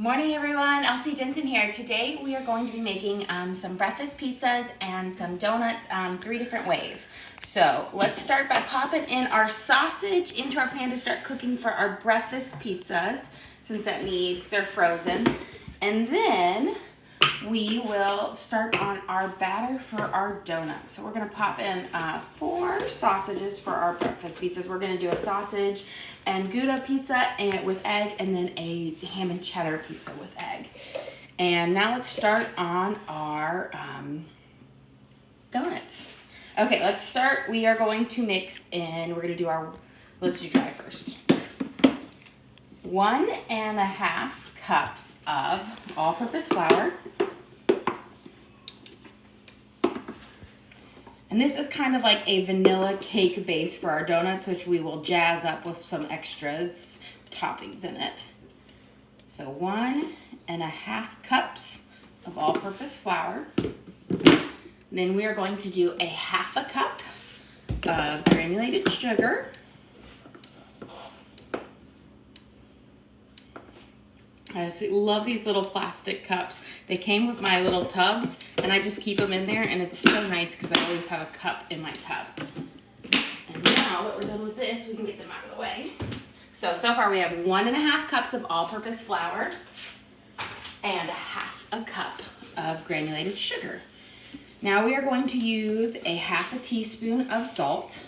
Morning everyone, Elsie Jensen here. Today we are going to be making some breakfast pizzas and some donuts 3 different ways. So let's start by popping in our sausage into our pan to start cooking for our breakfast pizzas, since they're frozen. And then we will start on our batter for our donuts. So we're gonna pop in 4 sausages for our breakfast pizzas. We're gonna do a sausage and Gouda pizza with egg, and then a ham and cheddar pizza with egg. And now let's start on our donuts. Okay, let's start. We are going to mix in, let's do dry first. 1.5 cups of all-purpose flour. And this is kind of like a vanilla cake base for our donuts, which we will jazz up with some extras toppings in it. So 1.5 cups of all-purpose flour. Then we are going to do 1/2 cup of granulated sugar. I love these little plastic cups. They came with my little tubs, and I just keep them in there, and it's so nice because I always have a cup in my tub. And now that we're done with this, we can get them out of the way. So far we have 1.5 cups of all-purpose flour and 1/2 cup of granulated sugar. Now we are going to use 1/2 teaspoon of salt.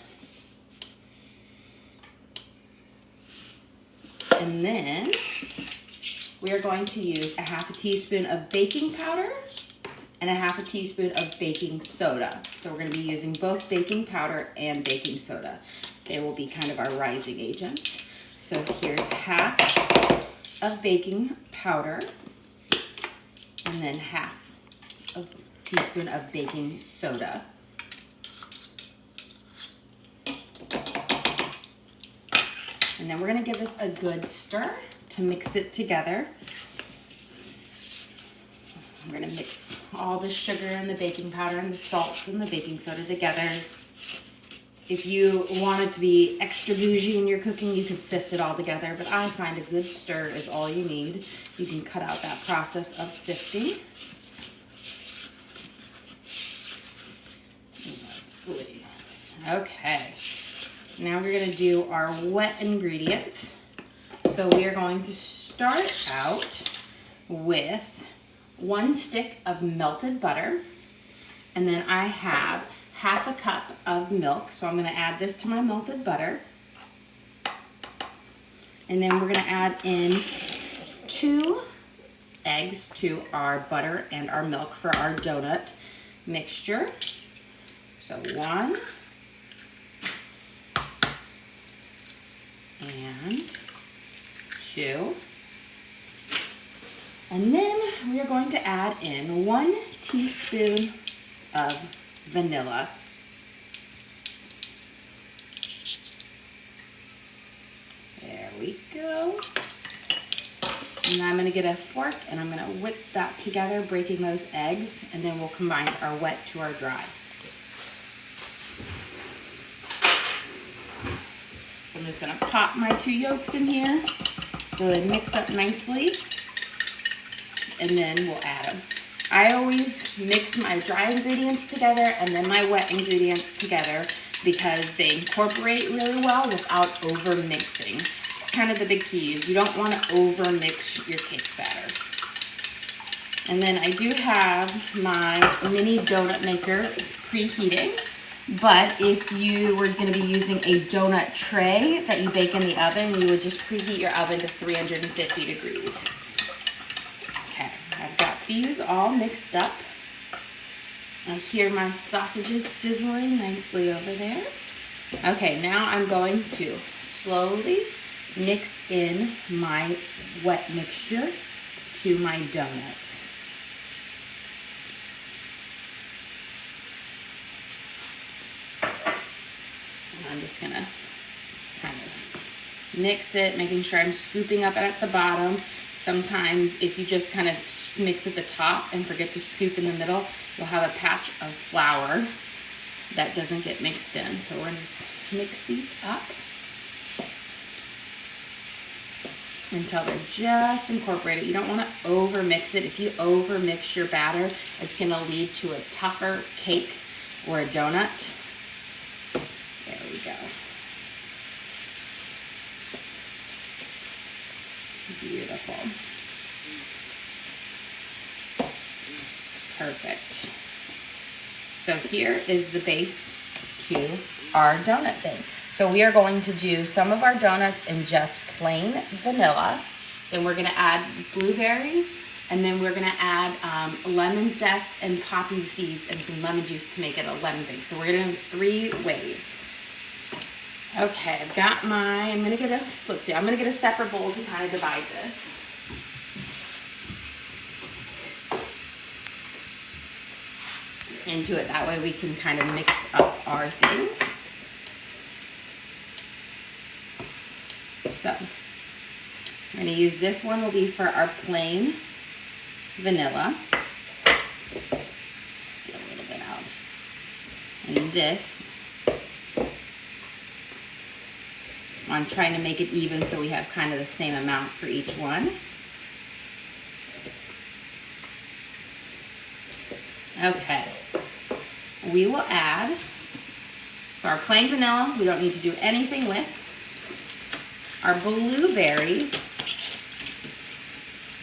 And then we are going to use 1/2 teaspoon of baking powder and 1/2 teaspoon of baking soda. So we're going to be using both baking powder and baking soda. They will be kind of our rising agents. So here's 1/2 of baking powder and then 1/2 teaspoon of baking soda. And then we're going to give this a good stir to mix it together. I'm going to mix all the sugar and the baking powder and the salt and the baking soda together. If you want it to be extra bougie in your cooking, you could sift it all together, but I find a good stir is all you need. You can cut out that process of sifting. Okay, now we're going to do our wet ingredients. So we are going to start out with 1 stick of melted butter, and then I have 1/2 cup of milk, so I'm going to add this to my melted butter. And then we're going to add in 2 eggs to our butter and our milk for our donut mixture. So 1 and 2. And then we are going to add in 1 teaspoon of vanilla. There we go. And I'm going to get a fork and I'm going to whip that together, breaking those eggs, and then we'll combine our wet to our dry. So I'm just going to pop my 2 yolks in here, go and mix up nicely, and then we'll add them. I always mix my dry ingredients together and then my wet ingredients together because they incorporate really well without over mixing. It's kind of the big key, is you don't want to over mix your cake batter. And then I do have my mini donut maker preheating, but if you were going to be using a donut tray that you bake in the oven, you would just preheat your oven to 350 degrees. I've got these all mixed up. I hear my sausages sizzling nicely over there. Okay, now I'm going to slowly mix in my wet mixture to my donuts. And I'm just gonna kind of mix it, making sure I'm scooping up at the bottom. Sometimes if you just kind of mix at the top and forget to scoop in the middle, you'll have a patch of flour that doesn't get mixed in. So we're going to just mix these up. until they're just incorporated. You don't want to over mix it. If you over mix your batter, it's going to lead to a tougher cake or a donut. There we go. Beautiful. Perfect. So here is the base to our donut thing. So we are going to do some of our donuts in just plain vanilla. Then we're going to add blueberries, and then we're going to add lemon zest and poppy seeds and some lemon juice to make it a lemon thing. So we're going to do 3 ways. Okay, I've got my, I'm going to get a, let's see, I'm going to get a separate bowl to kind of divide this. Into it. That way we can kind of mix up our things. So, I'm going to use this one will be for our plain vanilla. Just get a little bit out. And this, I'm trying to make it even so we have kind of the same amount for each one. Okay. We will add, so our plain vanilla, we don't need to do anything with. Our blueberries,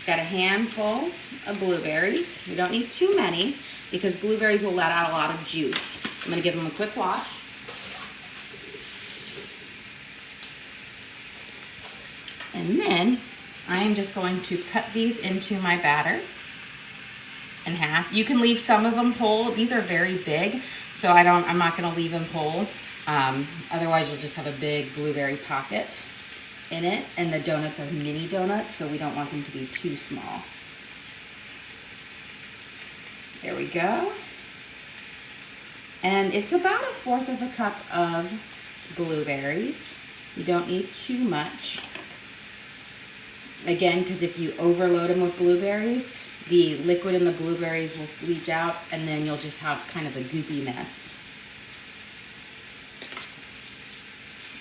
got a handful of blueberries. We don't need too many because blueberries will let out a lot of juice. I'm going to give them a quick wash. And then I am just going to cut these into my batter in half. You can leave some of them whole. These are very big, so I'm not going to leave them whole. Otherwise, you'll just have a big blueberry pocket in it, and the donuts are mini donuts, so we don't want them to be too small. There we go. And it's about 1/4 of a cup of blueberries. You don't need too much. Again, because if you overload them with blueberries, the liquid in the blueberries will leach out, and then you'll just have kind of a goopy mess.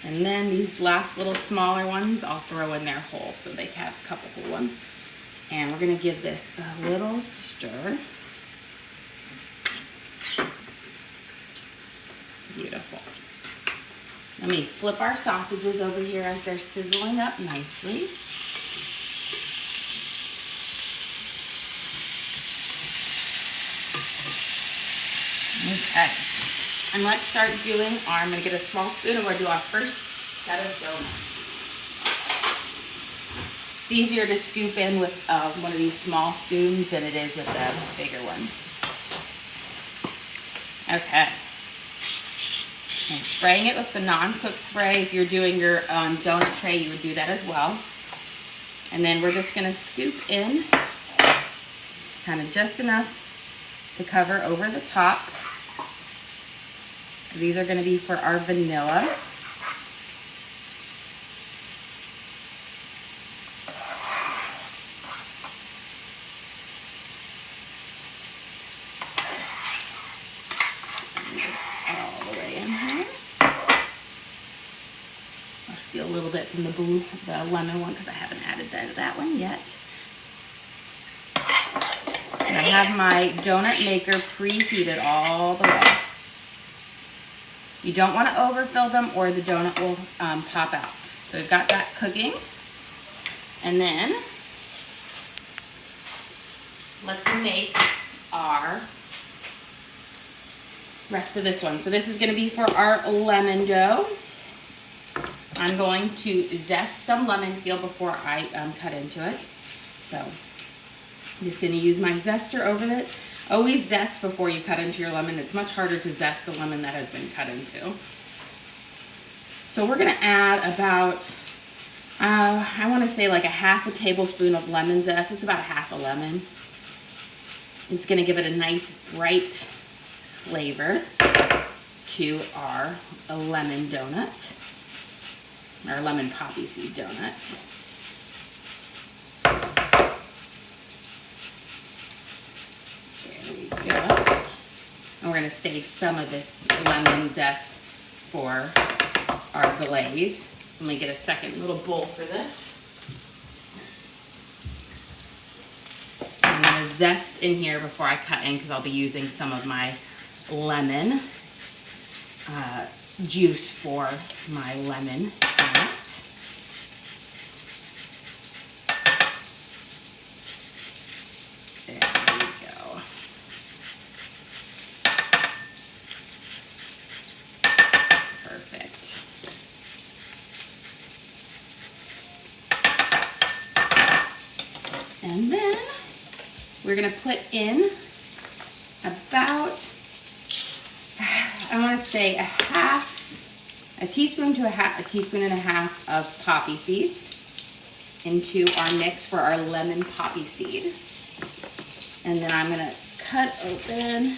And then these last little smaller ones, I'll throw in there whole so they have a couple whole ones. And we're going to give this a little stir. Beautiful. Let me flip our sausages over here as they're sizzling up nicely. Okay, and let's start doing I'm going to get a small spoon and we're going to do our first set of donuts. It's easier to scoop in with one of these small spoons than it is with the bigger ones. Okay. And spraying it with the non-cook spray. If you're doing your donut tray, you would do that as well. And then we're just going to scoop in kind of just enough to cover over the top. These are going to be for our vanilla. All the way in here. I'll steal a little bit from the lemon one because I haven't added that one yet. And I have my donut maker preheated all the way. You don't want to overfill them or the donut will pop out. So we've got that cooking. And then let's make our rest of this one. So this is going to be for our lemon dough. I'm going to zest some lemon peel before I cut into it. So I'm just going to use my zester over it. Always zest before you cut into your lemon. It's much harder to zest the lemon that has been cut into. So we're going to add about, I want to say like 1/2 tablespoon of lemon zest. It's about 1/2 a lemon. It's going to give it a nice bright flavor to our lemon donuts, our lemon poppy seed donuts. Go. And we're going to save some of this lemon zest for our glaze. Let me get a second little bowl for this. of zest in here before I cut in because I'll be using some of my lemon juice for my lemon donuts. There we go. Perfect. And then we're gonna put in about, I want to say a teaspoon to a teaspoon and a half of poppy seeds into our mix for our lemon poppy seed. And then I'm gonna cut open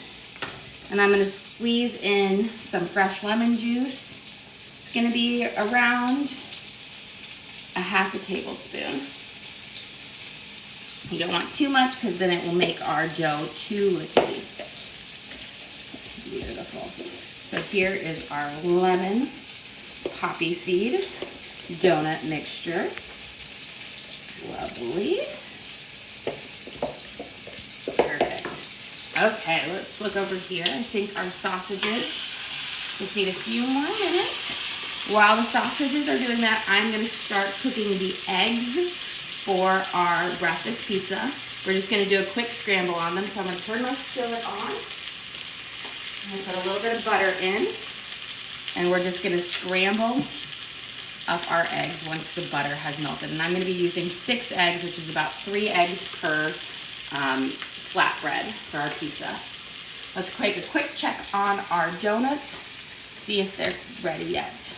and I'm gonna squeeze in some fresh lemon juice. It's gonna be around a half a tablespoon. You don't want too much because then it will make our dough too liquidy thick. Beautiful. So here is our lemon poppy seed donut mixture. Lovely. Perfect. Okay, let's look over here. I think our sausages just need a few more minutes. While the sausages are doing that, I'm going to start cooking the eggs for our breakfast pizza. We're just gonna do a quick scramble on them. So I'm gonna turn my skillet on. I'm gonna put a little bit of butter in. And we're just gonna scramble up our eggs once the butter has melted. And I'm gonna be using 6 eggs, which is about 3 eggs per flatbread for our pizza. Let's take a quick check on our donuts, see if they're ready yet.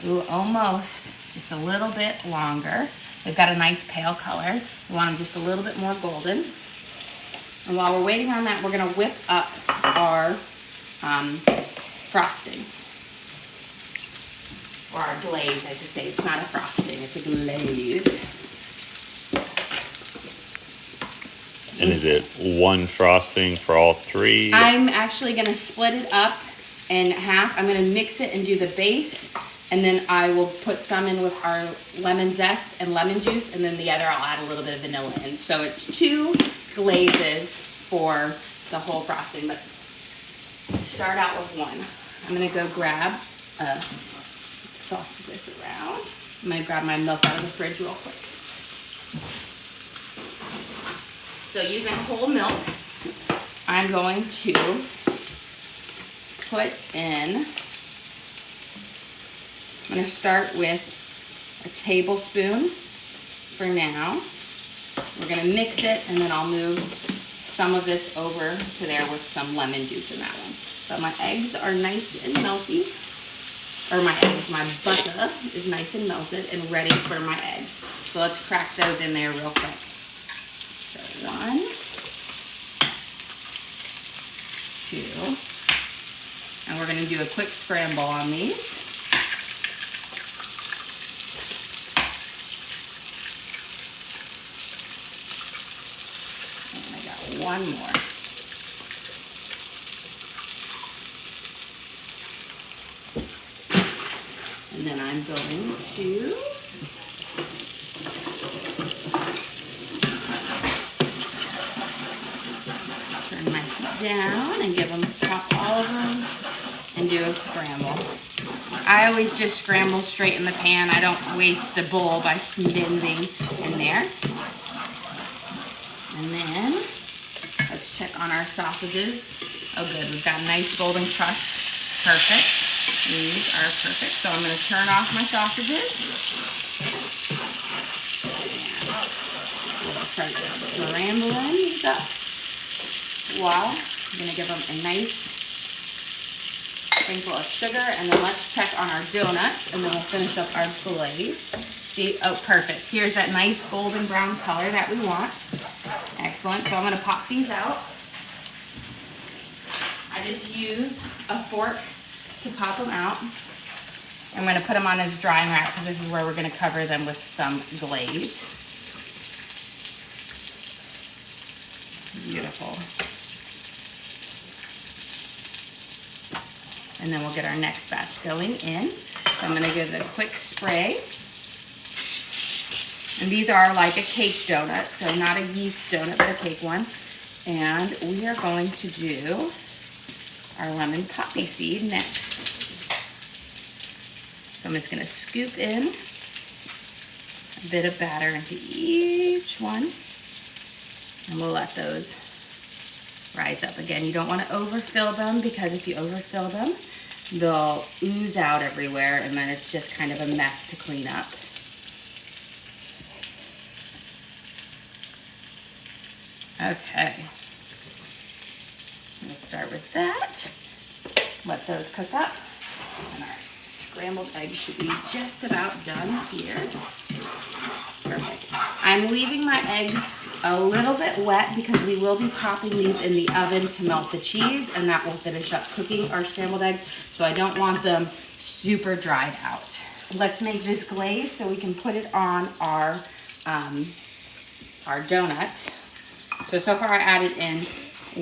Ooh, almost, just a little bit longer. They've got a nice pale color. We want them just a little bit more golden. And while we're waiting on that, we're gonna whip up our frosting. Or our glaze, I should say. It's not a frosting, it's a glaze. And is it one frosting for all 3? I'm actually gonna split it up in half. I'm gonna mix it and do the base. And then I will put some in with our lemon zest and lemon juice, and then the other I'll add a little bit of vanilla in. So it's 2 glazes for the whole frosting, but start out with one. I'm gonna go grab, sauce this around. I'm gonna grab my milk out of the fridge real quick. So using whole milk, I'm going to put in, I'm going to start with a tablespoon for now. We're going to mix it and then I'll move some of this over to there with some lemon juice in that one. So my eggs are nice and melty, or my butter is nice and melted and ready for my eggs. So let's crack those in there real quick. So 1, 2, and we're going to do a quick scramble on these. One more. And then I'm going to turn my heat down and give them, pop all of them and do a scramble. I always just scramble straight in the pan. I don't waste the bowl by bending in there. And then let's check on our sausages. Oh good, we've got a nice golden crust. Perfect. These are perfect. So I'm going to turn off my sausages. And we'll start scrambling these up. Wow. I'm going to give them a nice sprinkle of sugar. And then let's check on our donuts. And then we'll finish up our glaze. See, oh perfect. Here's that nice golden brown color that we want. Excellent. So I'm going to pop these out. I just use a fork to pop them out. I'm going to put them on this drying rack because this is where we're going to cover them with some glaze. Beautiful. And then we'll get our next batch going in. So I'm going to give it a quick spray. And these are like a cake donut, so not a yeast donut, but a cake one. And we are going to do our lemon poppy seed next. So I'm just gonna scoop in a bit of batter into each one, and we'll let those rise up. Again, you don't want to overfill them, because if you overfill them, they'll ooze out everywhere, and then it's just kind of a mess to clean up. Okay, we'll start with that. Let those cook up, and our scrambled eggs should be just about done here. Perfect. I'm leaving my eggs a little bit wet because we will be popping these in the oven to melt the cheese, and that will finish up cooking our scrambled eggs, so I don't want them super dried out. Let's make this glaze so we can put it on our donuts. So far I added in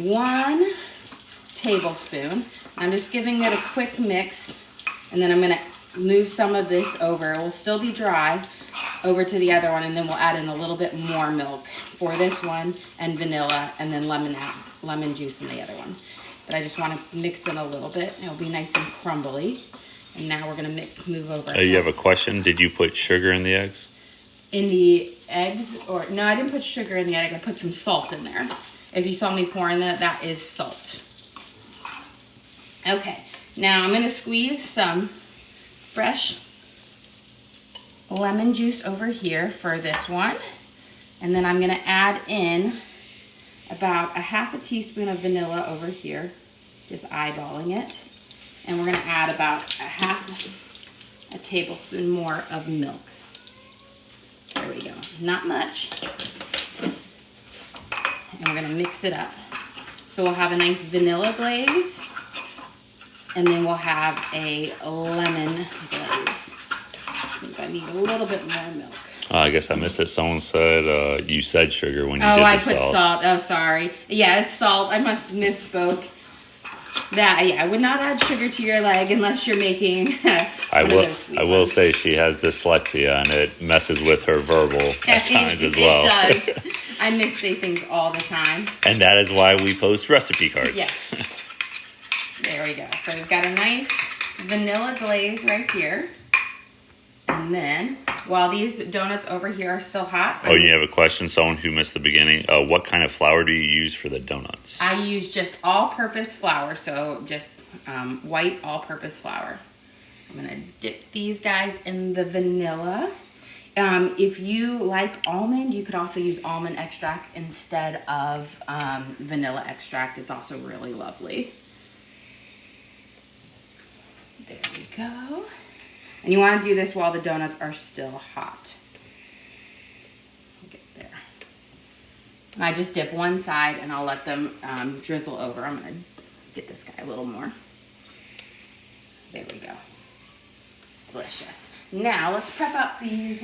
1 tablespoon. I'm just giving it a quick mix, and then I'm gonna move some of this over. It will still be dry, over to the other one, and then we'll add in a little bit more milk for this one, and vanilla, and then lemon juice in the other one. But I just want to mix it a little bit. It'll be nice and crumbly. And now we're gonna move over. You have a question? Did you put sugar in the eggs? In the eggs, or no, I didn't put sugar in the egg. I put some salt in there. If you saw me pouring that, that is salt. Okay, now I'm gonna squeeze some fresh lemon juice over here for this one, and then I'm gonna add in about a 1/2 teaspoon of vanilla over here, just eyeballing it, and we're gonna add about a tablespoon more of milk. There we go, not much, and we're gonna mix it up. So we'll have a nice vanilla glaze, and then we'll have a lemon glaze. I think I need a little bit more milk. I guess I missed it. Someone said you said sugar when you did the salt. Oh, I put salt. Oh, sorry. Yeah, it's salt. I must misspoke. Yeah, I would not add sugar to your leg unless you're making I will say she has dyslexia, and it messes with her verbal at times as well. It does. I missay things all the time. And that is why we post recipe cards. Yes. There we go. So we've got a nice vanilla glaze right here. And then, while these donuts over here are still hot... Oh, you have a question? Someone who missed the beginning. What kind of flour do you use for the donuts? I use just all-purpose flour, so just white all-purpose flour. I'm going to dip these guys in the vanilla. If you like almond, you could also use almond extract instead of vanilla extract. It's also really lovely. There we go. And you want to do this while the donuts are still hot. Get there. And I just dip one side, and I'll let them drizzle over. I'm going to get this guy a little more. There we go. Delicious. Now let's prep up these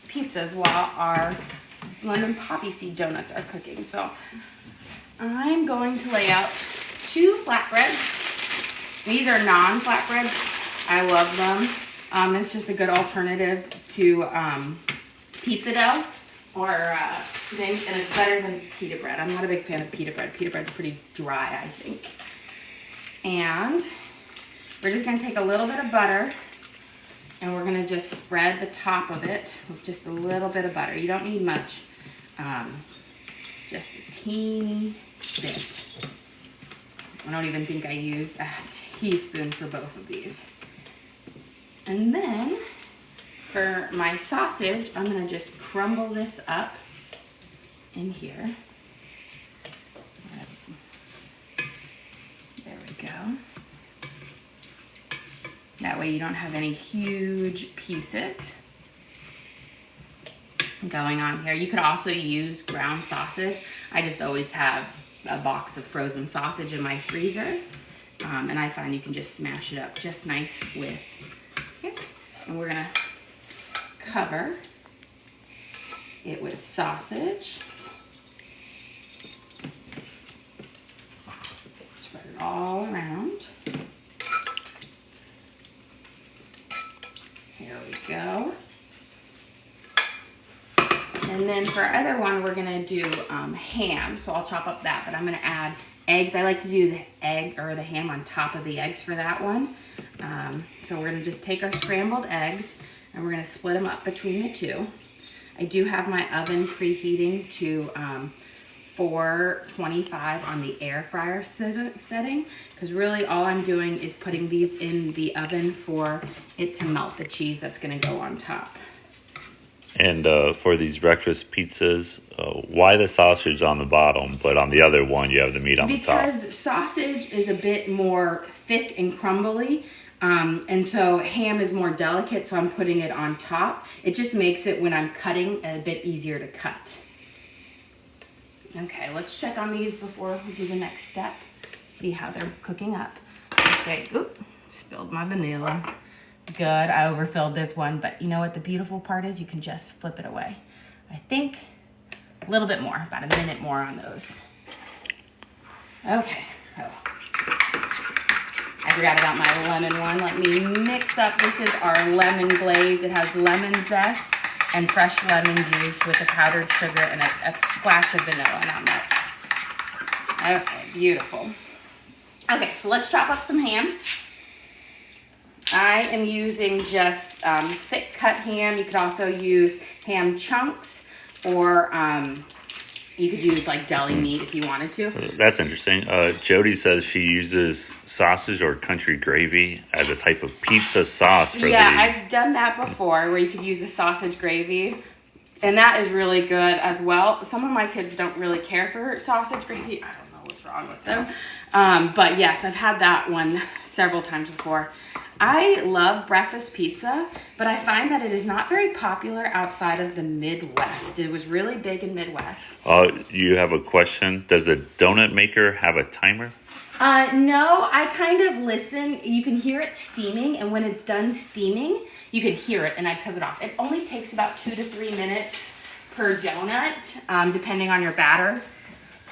pizzas while our lemon poppy seed donuts are cooking. So I'm going to lay out 2 flatbreads. These are non-flatbreads. I love them. It's just a good alternative to pizza dough or things, and it's better than pita bread. I'm not a big fan of pita bread. Pita bread's pretty dry, I think. And we're just going to take a little bit of butter, and we're going to just spread the top of it with just a little bit of butter. You don't need much, just a teeny bit. I don't even think I used a teaspoon for both of these. And then for my sausage, I'm going to just crumble this up in here. There we go. That way you don't have any huge pieces going on here. You could also use ground sausage. I just always have a box of frozen sausage in my freezer. And I find you can just smash it up just nice with it. And we're gonna cover it with sausage. Spread it all around. Here we go. And then for our other one, we're gonna do ham. So I'll chop up that, but I'm gonna add eggs. I like to do the egg or the ham on top of the eggs for that one. So we're gonna just take our scrambled eggs and we're gonna split them up between the two. I do have my oven preheating to 425 on the air fryer setting, because really all I'm doing is putting these in the oven for it to melt the cheese that's gonna go on top. And for these breakfast pizzas, why the sausage on the bottom, but on the other one you have the meat on the top? Because sausage is a bit more thick and crumbly, and so ham is more delicate, so I'm putting it on top. It just makes it, when I'm cutting, a bit easier to cut. Okay, let's check on these before we do the next step. See how they're cooking up. Okay, oop, spilled my vanilla. Good, I overfilled this one, but you know what the beautiful part is? You can just flip it away. I think a little bit more, about a minute more on those. Okay, oh. I forgot about my lemon one. Let me mix up, this is our lemon glaze. It has lemon zest and fresh lemon juice with a powdered sugar and a splash of vanilla, not much. Okay, beautiful. Okay, so let's chop up some ham. I am using just thick cut ham. You could also use ham chunks, or you could use like deli meat if you wanted to. That's interesting. Jody says she uses sausage or country gravy as a type of pizza sauce for I've done that before, where you could use the sausage gravy, and that is really good as well. Some of my kids don't really care for sausage gravy. I don't know what's wrong with them. But yes, I've had that one several times before. I love breakfast pizza, but I find that it is not very popular outside of the Midwest. It was really big in Midwest. You have a question. Does the donut maker have a timer? No, I kind of listen. You can hear it steaming, and when it's done steaming, you can hear it, and I cut it off. It only takes about 2 to 3 minutes per donut, depending on your batter.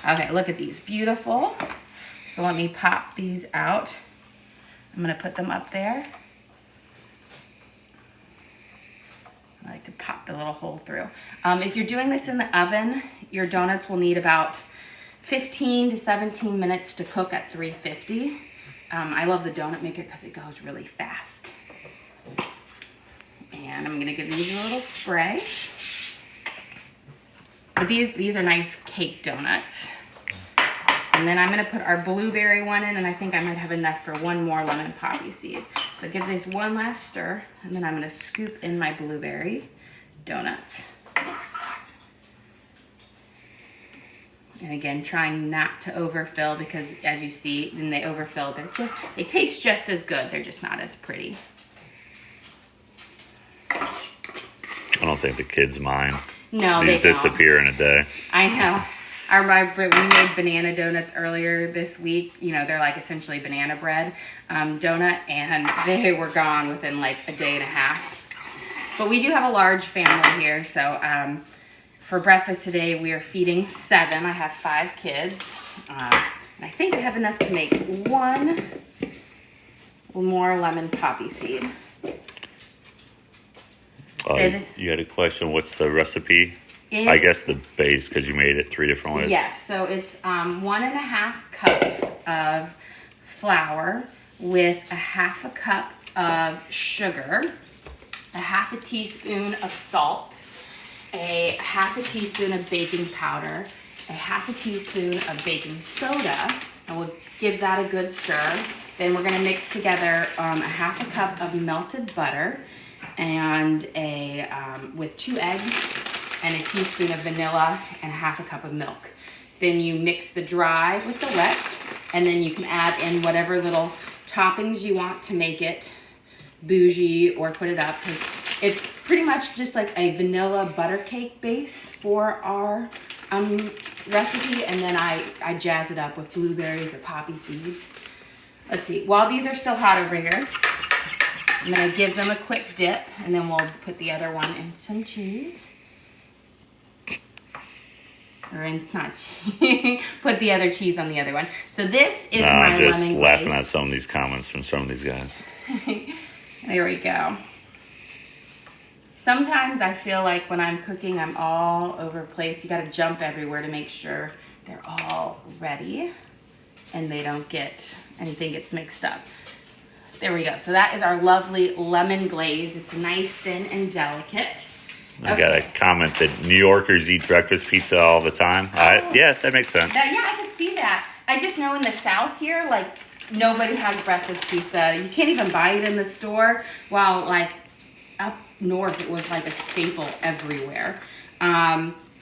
Okay, look at these, beautiful. So let me pop these out. I'm gonna put them up there. I like to pop the little hole through. If you're doing this in the oven, your donuts will need about 15 to 17 minutes to cook at 350. I love the donut maker because it goes really fast. And I'm gonna give these a little spray. But these are nice cake donuts. And then I'm gonna put our blueberry one in, and I think I might have enough for one more lemon poppy seed. So give this one last stir, and then I'm gonna scoop in my blueberry donuts. And again, trying not to overfill, because as you see, when they overfill, they taste just as good, they're just not as pretty. I don't think the kids mind. No, These they don't. disappear in a day. I know. We made banana donuts earlier this week. You know, they're like essentially banana bread donut, and they were gone within like a day and a half. But we do have a large family here, so for breakfast today we are feeding 7. I have 5 kids, and I think I have enough to make one more lemon poppy seed. You had a question. What's the recipe? I guess the base, because you made it 3 different ways. Yes, so it's 1.5 cups of flour with a 1/2 cup of sugar, a 1/2 teaspoon of salt, a 1/2 teaspoon of baking powder, a 1/2 teaspoon of baking soda, and we'll give that a good stir. Then we're gonna mix together a 1/2 cup of melted butter and with 2 eggs, and a teaspoon of vanilla and 1/2 cup of milk. Then you mix the dry with the wet, and then you can add in whatever little toppings you want to make it bougie or put it up. It's pretty much just like a vanilla butter cake base for our recipe, and then I jazz it up with blueberries or poppy seeds. Let's see, while these are still hot over here, I'm gonna give them a quick dip, and then we'll put the other one in some cheese. Or it's not cheese. Put the other cheese on the other one. So this is my lemon glaze. I'm just laughing at some of these comments from some of these guys. There we go. Sometimes I feel like when I'm cooking, I'm all over the place. You gotta jump everywhere to make sure they're all ready and they don't get, anything gets mixed up. There we go. So that is our lovely lemon glaze. It's nice, thin, and delicate. I got a comment that New Yorkers eat breakfast pizza all the time. Yeah, that makes sense. Yeah, I can see that. I just know in the South here, like, nobody has breakfast pizza. You can't even buy it in the store, while, like, up north, it was like a staple everywhere.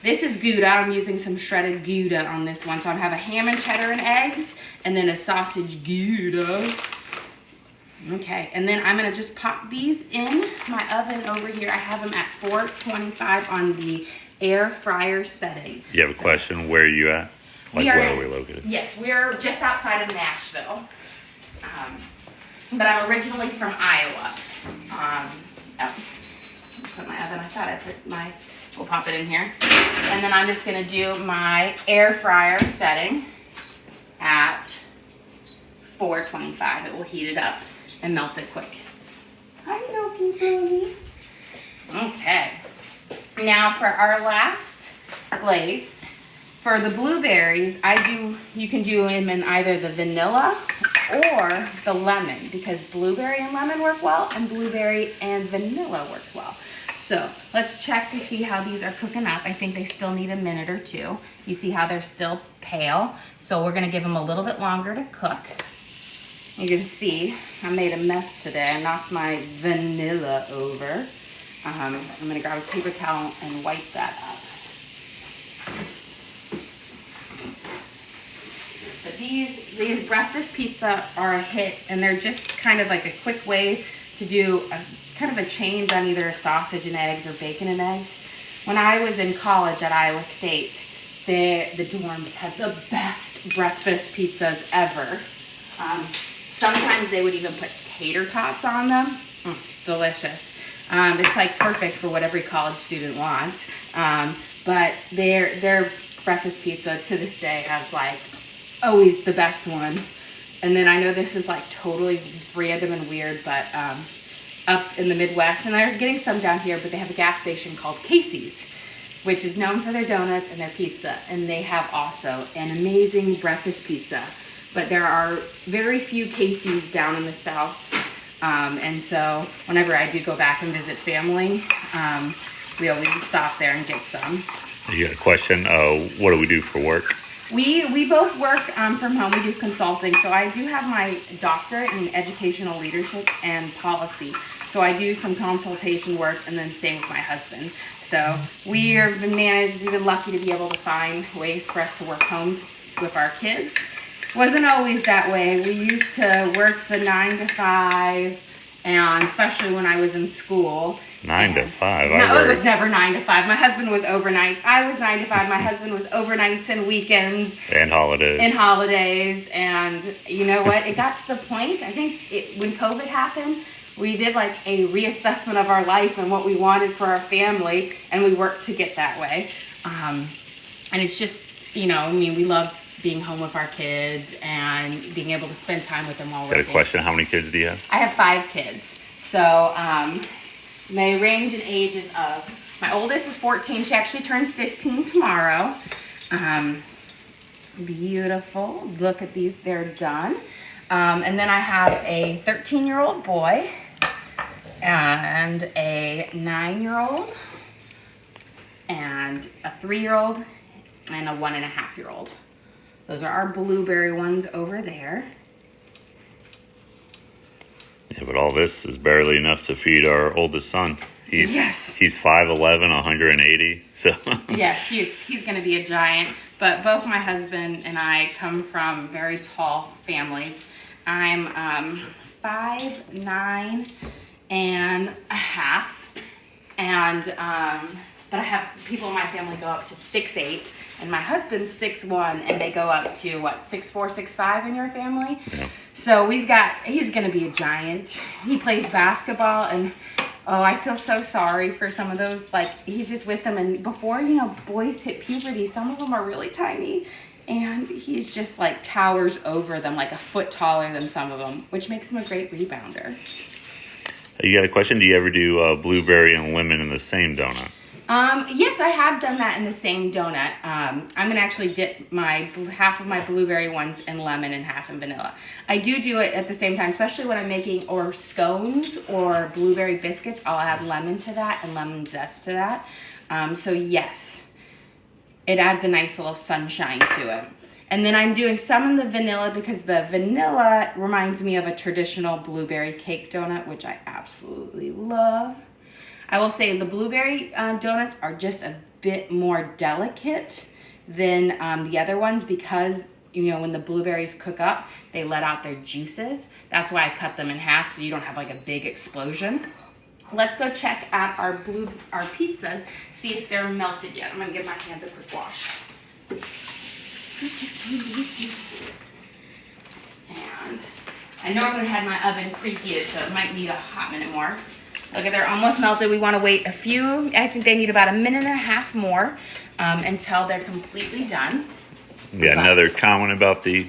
This is Gouda. I'm using some shredded Gouda on this one. So I have a ham and cheddar and eggs, and then a sausage Gouda. Okay, and then I'm gonna just pop these in my oven over here. I have them at 425 on the air fryer setting. You have a question? Where are you at? Like, where are we located? Yes, we're just outside of Nashville. But I'm originally from Iowa. Put my oven, I thought I put my, we'll pop it in here. And then I'm just gonna do my air fryer setting at 425. It will heat it up and melt it quick. Hi, Loki Booty. Okay. Now for our last glaze, for the blueberries, you can do them in either the vanilla or the lemon, because blueberry and lemon work well and blueberry and vanilla work well. So let's check to see how these are cooking up. I think they still need a minute or two. You see how they're still pale. So we're gonna give them a little bit longer to cook. You can see I made a mess today. I knocked my vanilla over. I'm gonna grab a paper towel and wipe that up. But these breakfast pizza are a hit, and they're just kind of like a quick way to do a kind of a change on either a sausage and eggs or bacon and eggs. When I was in college at Iowa State, the dorms had the best breakfast pizzas ever. Sometimes they would even put tater tots on them. Delicious. It's like perfect for what every college student wants. But their breakfast pizza to this day has like always the best one. And then I know this is like totally random and weird, but up in the Midwest, and they're getting some down here, but they have a gas station called Casey's, which is known for their donuts and their pizza. And they have also an amazing breakfast pizza. But there are very few Casey's down in the South. And so whenever I do go back and visit family, we always stop there and get some. You got a question? What do we do for work? We both work from home. We do consulting. So I do have my doctorate in educational leadership and policy. So I do some consultation work, and then same with my husband. So we've been lucky to be able to find ways for us to work home with our kids. Wasn't always that way. We used to work the 9 to 5, and especially when I was in school. 9 to 5? No, it was never 9 to 5. My husband was overnights. I was 9 to 5. My husband was overnights and weekends. And holidays. And you know what? It got to the point, I think when COVID happened, we did like a reassessment of our life and what we wanted for our family, and we worked to get that way. And it's just, we love being home with our kids and being able to spend time with them while working. Got a question? How many kids do you have? I have 5 kids. So they range in ages of, my oldest is 14. She actually turns 15 tomorrow. Beautiful. Look at these. They're done. And then I have a 13-year-old boy and a 9-year-old and a 3-year-old and a 1.5-year-old. Those are our blueberry ones over there. Yeah, but all this is barely enough to feed our oldest son. Yes. He's 5'11", 180. So yes, he's going to be a giant. But both my husband and I come from very tall families. I'm 5'9" and a half, and but I have people in my family go up to 6'8", and my husband's 6'1", and they go up to what, 6'4", 6'5" in your family? Yeah. So he's gonna be a giant. He plays basketball, and oh, I feel so sorry for some of those, like he's just with them, and before, boys hit puberty, some of them are really tiny, and he's just like towers over them, like a foot taller than some of them, which makes him a great rebounder. You got a question? Do you ever do blueberry and lemon in the same donut? Yes, I have done that in the same donut. I'm gonna actually dip half of my blueberry ones in lemon and half in vanilla. I do it at the same time, especially when I'm making or scones or blueberry biscuits. I'll add lemon to that and lemon zest to that. So yes, it adds a nice little sunshine to it. And then I'm doing some in the vanilla because the vanilla reminds me of a traditional blueberry cake donut, which I absolutely love. I will say the blueberry donuts are just a bit more delicate than the other ones because, you know, when the blueberries cook up, they let out their juices. That's why I cut them in half so you don't have like a big explosion. Let's go check out our pizzas, see if they're melted yet. I'm gonna give my hands a quick wash. And I normally had my oven preheated, so it might need a hot minute more. Okay, they're almost melted. We want to wait a few. I think they need about a minute and a half more until they're completely done. Yeah, another comment about the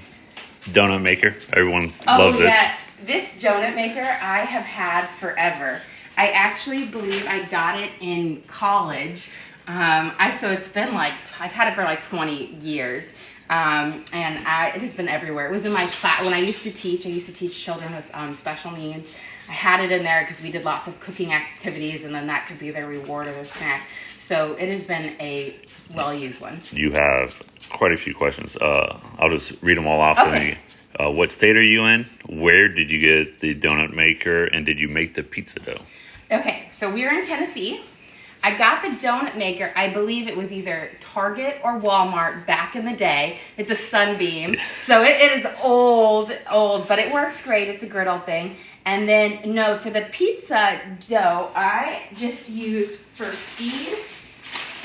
donut maker. Everyone loves it. Oh yes, this donut maker I have had forever. I actually believe I got it in college. So it's been like, I've had it for like 20 years. And it has been everywhere. It was in my class when I used to teach. I used to teach children with special needs. I had it in there because we did lots of cooking activities, and then that could be their reward or their snack. So it has been a well-used one. You have quite a few questions. I'll just read them all off. Okay. What state are you in? Where did you get the donut maker, and did you make the pizza dough? Okay, so we're in Tennessee. I got the donut maker, I believe it was either Target or Walmart back in the day. It's a Sunbeam, so it is old, but it works great. It's a griddle thing. And then, no, for the pizza dough, I just use, for speed,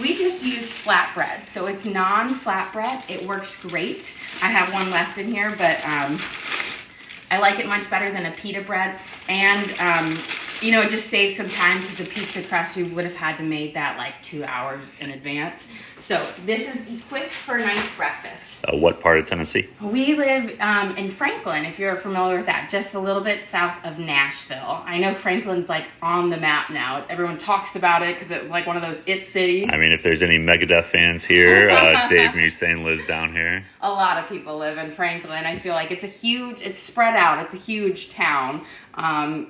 we just use flatbread. So it's non-flatbread. It works great. I have one left in here, but I like it much better than a pita bread. And, you know, it just saves some time because the pizza crust, you would have had to make that like 2 hours in advance. So this is equipped for a nice breakfast. What part of Tennessee? We live in Franklin, if you're familiar with that, just a little bit south of Nashville. I know Franklin's like on the map now. Everyone talks about it because it's like one of those it cities. I mean, if there's any Megadeth fans here, Dave Mustaine lives down here. A lot of people live in Franklin. I feel like it's spread out. It's a huge town.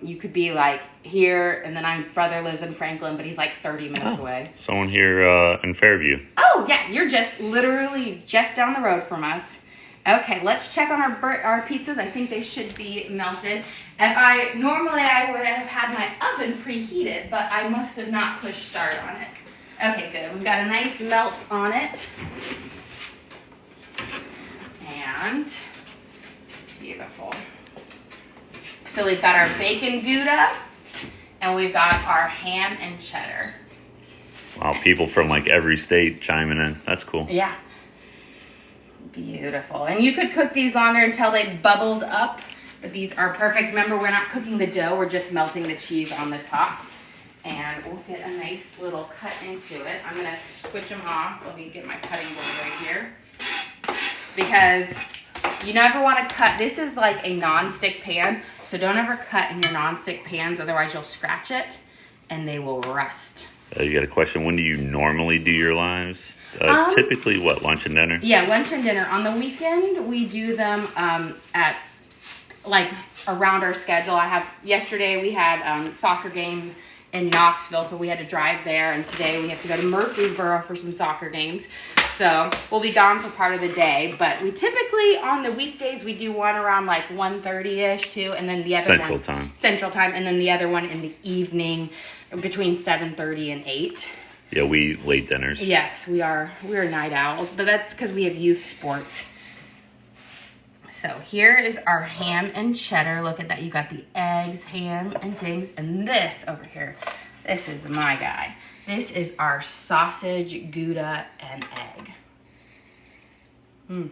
You could be like here, and then my brother lives in Franklin, but he's like 30 minutes away. Someone here in Fairview. Oh yeah, you're just literally just down the road from us. Okay, let's check on our pizzas. I think they should be melted. Normally I would have had my oven preheated, but I must have not pushed start on it. Okay, good. We've got a nice melt on it. And beautiful. So we've got our bacon Gouda, and we've got our ham and cheddar. Wow, people from like every state chiming in. That's cool. Yeah. Beautiful. And you could cook these longer until they bubbled up, but these are perfect. Remember, we're not cooking the dough, we're just melting the cheese on the top. And we'll get a nice little cut into it. I'm gonna switch them off. Let me get my cutting board right here. Because you never wanna cut, this is like a non-stick pan, so don't ever cut in your non-stick pans, otherwise you'll scratch it and they will rust. You got a question, when do you normally do your lives? Typically what, lunch and dinner? Yeah, lunch and dinner. On the weekend, we do them at like around our schedule. Yesterday we had soccer game in Knoxville, so we had to drive there, and today we have to go to Murfreesboro for some soccer games. So we'll be gone for part of the day, but we typically, on the weekdays, we do one around like 1:30ish too, and then the other Central time, and then the other one in the evening between 7:30 and 8. Yeah, we late dinners. Yes, we're night owls, but that's because we have youth sports. So here is our ham and cheddar. Look at that. You got the eggs, ham, and things. And this over here, this is my guy. This is our sausage, Gouda, and egg.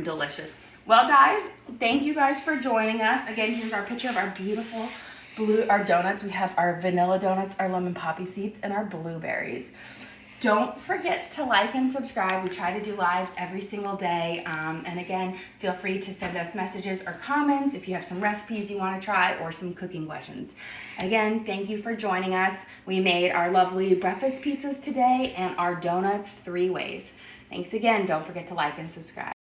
Delicious. Well, guys, thank you guys for joining us. Again, here's our picture of our beautiful our donuts. We have our vanilla donuts, our lemon poppy seeds, and our blueberries. Don't forget to like and subscribe. We try to do lives every single day. And again, feel free to send us messages or comments if you have some recipes you want to try or some cooking questions. Again, thank you for joining us. We made our lovely breakfast pizzas today and our donuts 3 ways. Thanks again. Don't forget to like and subscribe.